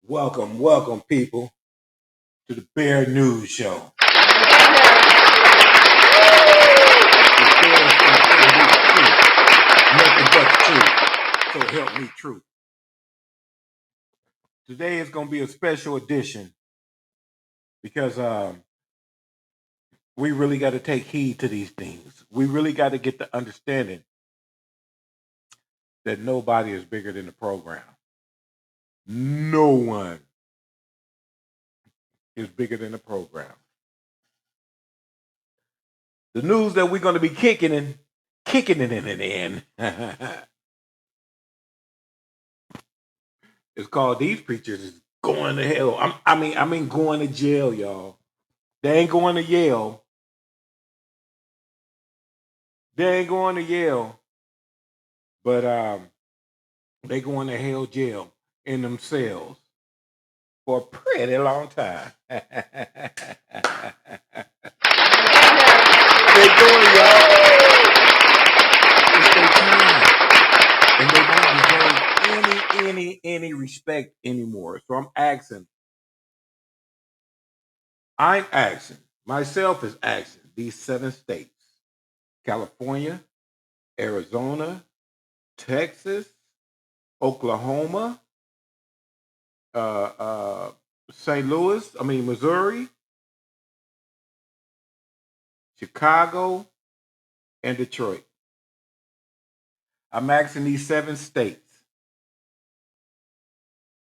Welcome, people, to the Bear News Show. The Bears nothing but the truth. So help me, truth. Today is going to be a special edition because we really got to take heed to these things. We really got to get the understanding that nobody is bigger than the program. No one is bigger than the program. The news that we're going to be kicking it in. It's called These Preachers is Going to Hell. I mean going to jail, y'all. They ain't going to Yale. They ain't going to Yale, but they going to hell jail in themselves for a pretty long time. They doing, y'all. It's their time, and they don't deserve any respect anymore. So I'm asking myself is asking these 7 states: California, Arizona, Texas, Oklahoma, uh, uh, Missouri, Chicago, and Detroit. I'm asking these 7 states,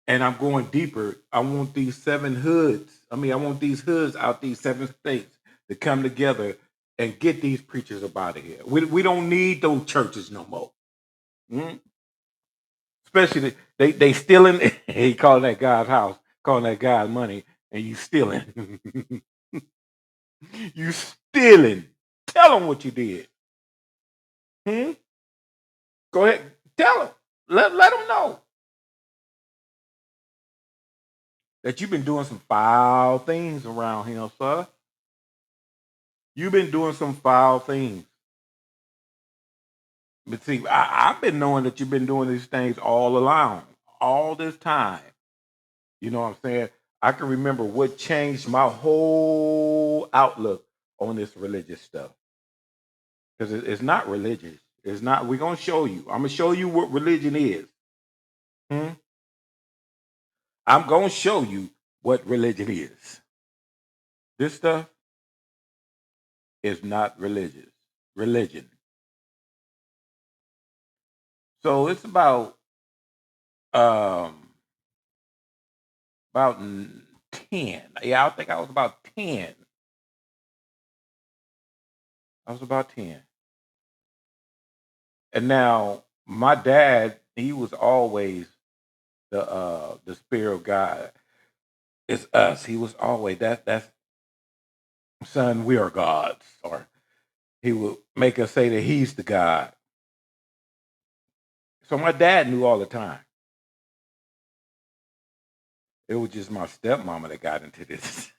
and I'm going deeper. I want these 7 hoods. I want these hoods out these 7 states to come together and get these preachers up out of here. We don't need those churches no more. Mm? Especially they stealing. He calling that God's house, calling that God's money, and you stealing. You stealing. Tell them what you did. Hmm? Go ahead. Tell them. Let them know that you've been doing some foul things around here, sir. You've been doing some foul things. But see, I've been knowing that you've been doing these things all along, all this time. You know what I'm saying? I can remember what changed my whole outlook on this religious stuff. Because it's not religious. It's not. We're going to show you. I'm going to show you what religion is. Hmm? I'm going to show you what religion is. This stuff is not religion. So it's um about 10. Yeah, I think I was about 10. I was about 10. And now my dad, he was always the spirit of God. It's us. He was always that's son, we are gods. Or he would make us say that he's the God. So my dad knew all the time. It was just my stepmama that got into this.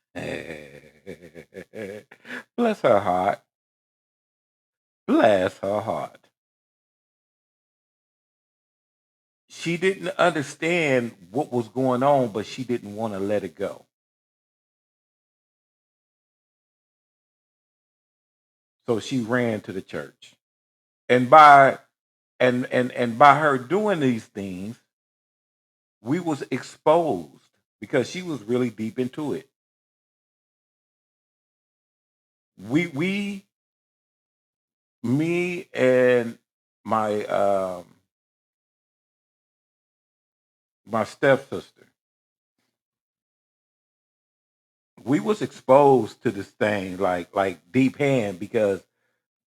Bless her heart. Bless her heart. She didn't understand what was going on, but she didn't want to let it go. So she ran to the church. And by her doing these things, we was exposed because she was really deep into it. We me and my my stepsister, we was exposed to this thing like deep hand because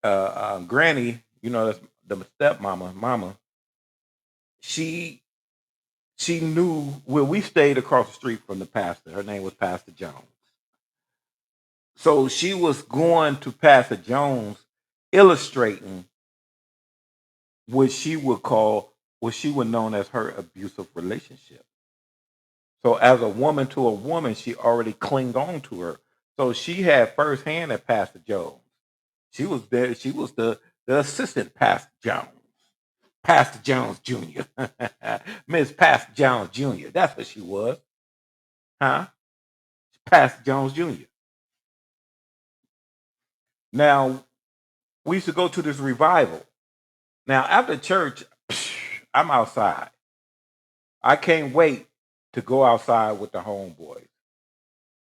Granny, that's the stepmama, mama. She she knew well. We stayed across the street from the pastor. Her name was Pastor Jones. So she was going to Pastor Jones, illustrating what she would call what she would known as her abusive relationship. So as a woman to a woman, she already clinged on to her. So she had first hand at Pastor Jones. She was there. She was the assistant Pastor Jones. Pastor Jones Jr. Miss Pastor Jones Jr. That's what she was. Huh? Pastor Jones Jr. Now, we used to go to this revival. Now, after church, I'm outside. I can't wait to go outside with the homeboys.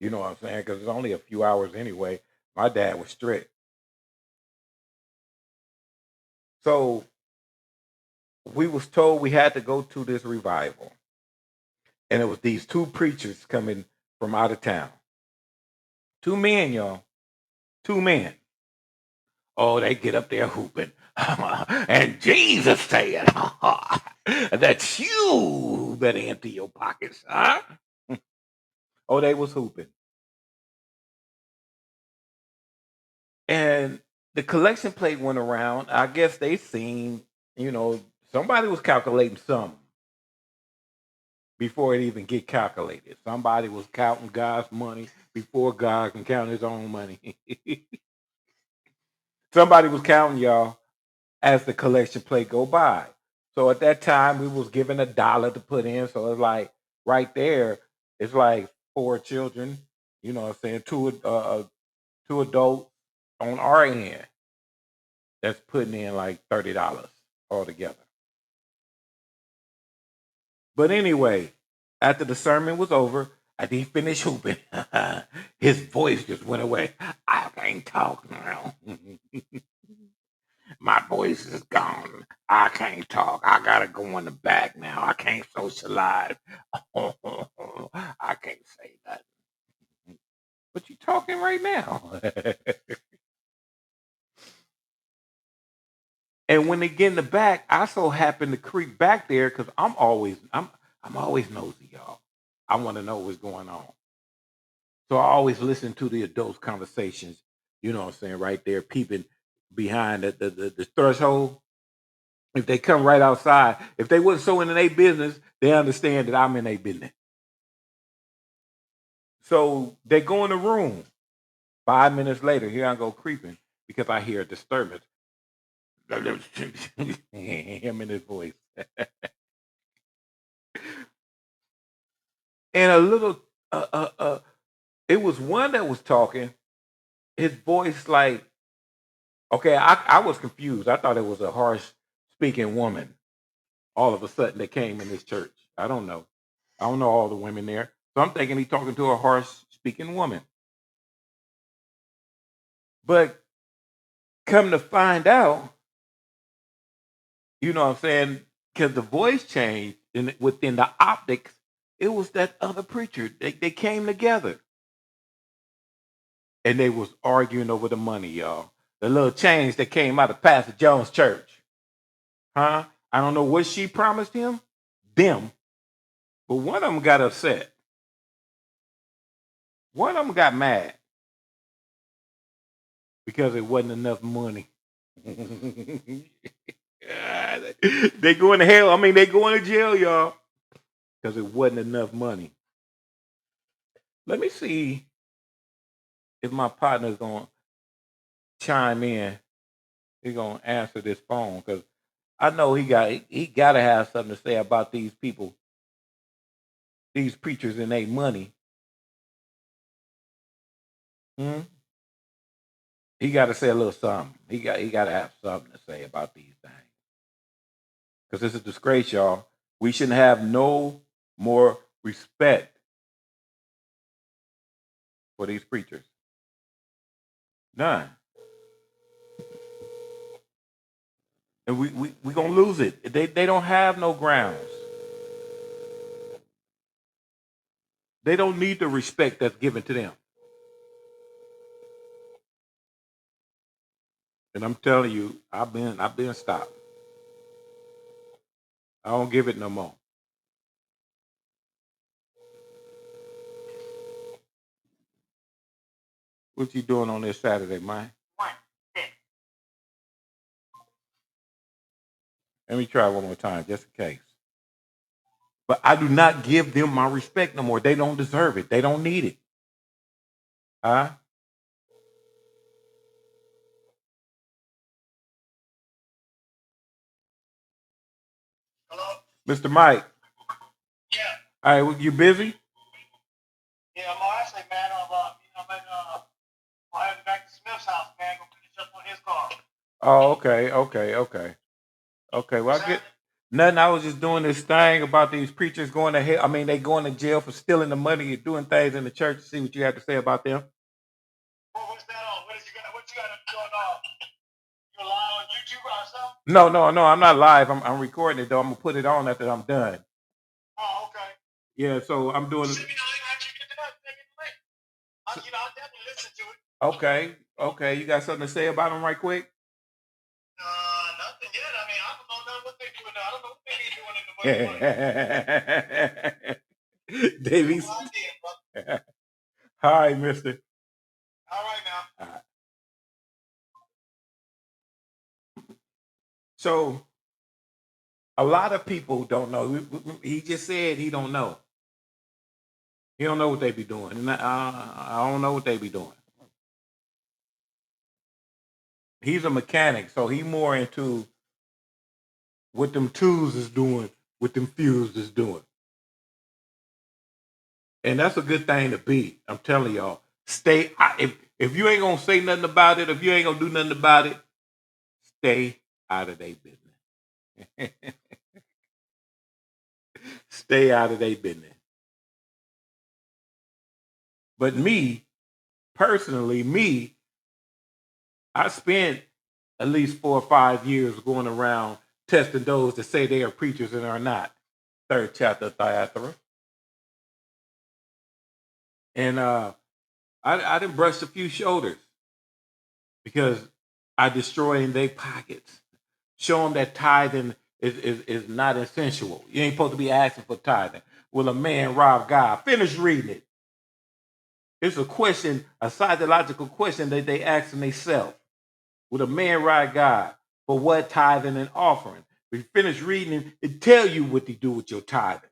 You know what I'm saying? Because it's only a few hours anyway. My dad was strict. So we was told we had to go to this revival. And it was these two preachers coming from out of town. Two men, y'all. Two men. Oh, they get up there hooping. And Jesus said that you better empty your pockets, huh? Oh, they was hooping. And the collection plate went around. I guess they seen, somebody was calculating something before it even get calculated. Somebody was counting God's money before God can count his own money. Somebody was counting, y'all, as the collection plate go by. So at that time, we was given $1 to put in. So it's like right there, it's like four children. You know what I'm saying? Two adults on our end that's putting in like $30 altogether. But anyway, after the sermon was over, after he finished hooping, his voice just went away. I can't talk now. My voice is gone. I can't talk. I gotta go in the back now. I can't socialize. I can't say nothing. But you talking right now. And when they get in the back, I so happen to creep back there because I'm always nosy, y'all. I want to know what's going on. So I always listen to the adults' conversations, you know what I'm saying, right there, peeping behind the threshold. If they come right outside, if they wasn't so in their business, they understand that I'm in their business. So they go in the room. 5 minutes later, here I go creeping because I hear a disturbance. Him in his voice. And a little, it was one that was talking. His voice, like, okay, I was confused. I thought it was a harsh speaking woman. All of a sudden, they came in this church. I don't know. I don't know all the women there. So I'm thinking he's talking to a harsh speaking woman. But come to find out, you know what I'm saying? Because the voice changed within the optics, it was that other preacher. They came together and they was arguing over the money, y'all. The little change that came out of Pastor Jones' church. Huh? I don't know what she promised him, them, but one of them got upset. One of them got mad because it wasn't enough money. They going to hell. I mean, they going to jail, y'all, because it wasn't enough money. Let me see if my partner's going to chime in. He's going to answer this phone because I know he got to have something to say about these people, these preachers and their money. Hmm? He got to say a little something. He got to have something to say about these things because it's a disgrace, y'all. We shouldn't have no more respect for these preachers. None. And we gonna lose it. They don't have no grounds. They don't need the respect that's given to them. And I'm telling you, I've been stopped. I don't give it no more. What you doing on this Saturday, man? Let me try one more time, just in case. But I do not give them my respect no more. They don't deserve it. They don't need it. Huh? Mr. Mike. All right, well, you busy? Yeah, I'm actually, man. I'm heading back to Smith's house, man. Go finish up on his car. Oh, okay. Well, I get nothing. I was just doing this thing about these preachers going to hell. I mean, they going to jail for stealing the money and doing things in the church. See what you have to say about them. What's that on? What you got going on? You live on YouTube or something? No. I'm not live. I'm recording it though. I'm gonna put it on after I'm done. Oh, okay. Yeah. So I'm doing. Send me the link. How'd you get to that? Send me the link. I'll definitely listen to it. Okay. You got something to say about them right quick? Nothing yet. I mean, I don't know what they doing. I don't know what they be doing in the money. Davies. No idea, All right, mister. All right now. All right. So a lot of people don't know. He just said he don't know. He don't know what they be doing. And I don't know what they be doing. He's a mechanic, so he more into what them tools is doing, what them fuels is doing. And that's a good thing to be. I'm telling y'all. If you ain't gonna say nothing about it, if you ain't gonna do nothing about it, stay out of their business. Stay out of their business. But me, personally, I spent at least 4 or 5 years going around testing those that say they are preachers and are not. 3rd chapter of Thyatira. And I didn't brush a few shoulders because I destroy in their pockets. Show them that tithing is not essential. You ain't supposed to be asking for tithing. Will a man rob God? Finish reading it. It's a question, a psychological question that they asking themselves. Would a man rob God for what tithing and offering? If you finish reading it tell you what to do with your tithing.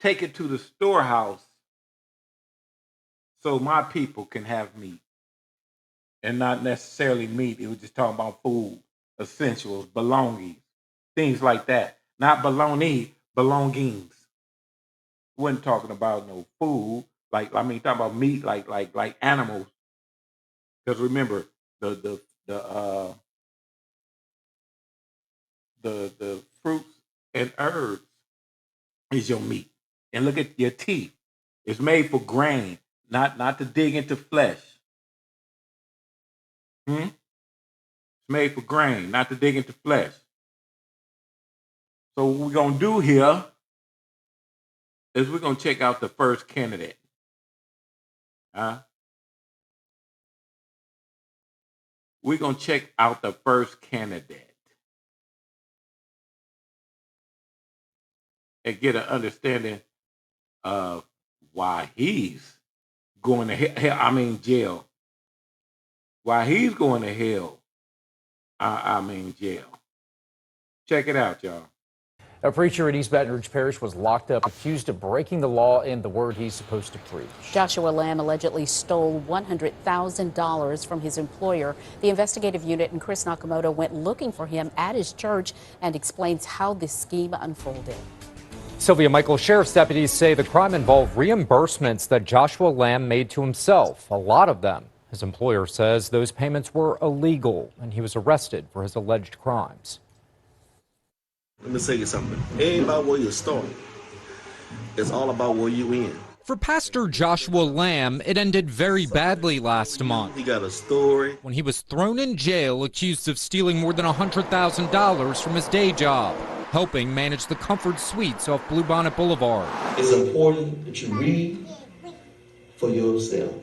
Take it to the storehouse so my people can have meat. And not necessarily meat. It was just talking about food, essentials, belongings, things like that. Not belongings. Wasn't talking about no food. Talking about meat, like animals. Because remember, the fruits and herbs is your meat. And look at your teeth. It's made for grain, not to dig into flesh. It's made for grain, not to dig into flesh. So what we're gonna do here is we're gonna check out the first candidate. We're gonna check out the first candidate and get an understanding of why he's going to hell. I mean jail. Why he's going to hell. I mean jail. Check it out, y'all. A preacher in East Baton Rouge Parish was locked up accused of breaking the law and the word he's supposed to preach. Joshua Lamb allegedly stole $100,000 from his employer. The investigative unit and Chris Nakamoto went looking for him at his church and explains how this scheme unfolded. Sylvia Michael, sheriff's deputies say the crime involved reimbursements that Joshua Lamb made to himself, a lot of them. His employer says those payments were illegal and he was arrested for his alleged crimes. Let me tell you something. It ain't about where you start. It's all about where you in. For Pastor Joshua Lamb, it ended very badly last month. He got a story. When he was thrown in jail accused of stealing more than $100,000 from his day job, helping manage the Comfort Suites off Bluebonnet Boulevard. It's important that you read for yourself.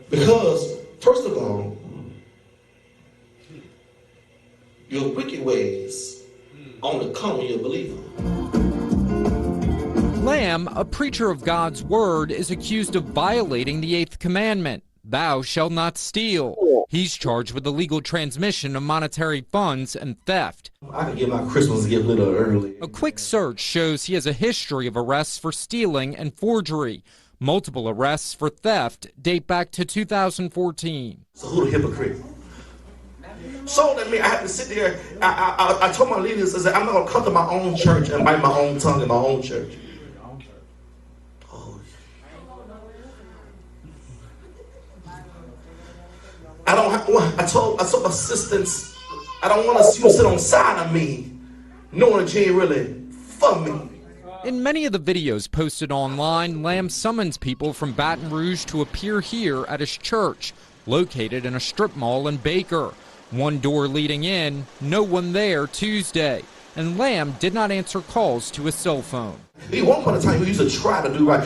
Because, first of all, your wicked ways only come when you're a believer. Lamb, a preacher of God's word, is accused of violating the 8th commandment, thou shalt not steal. He's charged with illegal transmission of monetary funds and theft. I can get my Christmas gift a little early. A quick search shows he has a history of arrests for stealing and forgery. Multiple arrests for theft date back to 2014. So who the hypocrite? So that means I had to sit there. I told my leaders, I said, I'm not going to come to my own church and bite my own tongue in my own church. I told assistants, I don't want you to sit on side of me, knowing that you ain't really for me. In many of the videos posted online, Lamb summons people from Baton Rouge to appear here at his church, located in a strip mall in Baker. One door leading in, no one there Tuesday, and Lamb did not answer calls to his cell phone. At one point in time, we used to try to do right.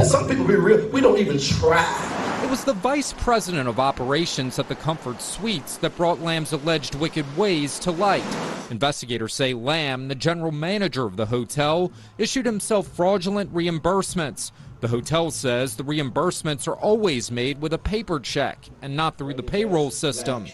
Some people be real, we don't even try. It was the vice president of operations at the Comfort Suites that brought Lamb's alleged wicked ways to light. Investigators say Lamb, the general manager of the hotel, issued himself fraudulent reimbursements. The hotel says the reimbursements are always made with a paper check and not through the payroll system.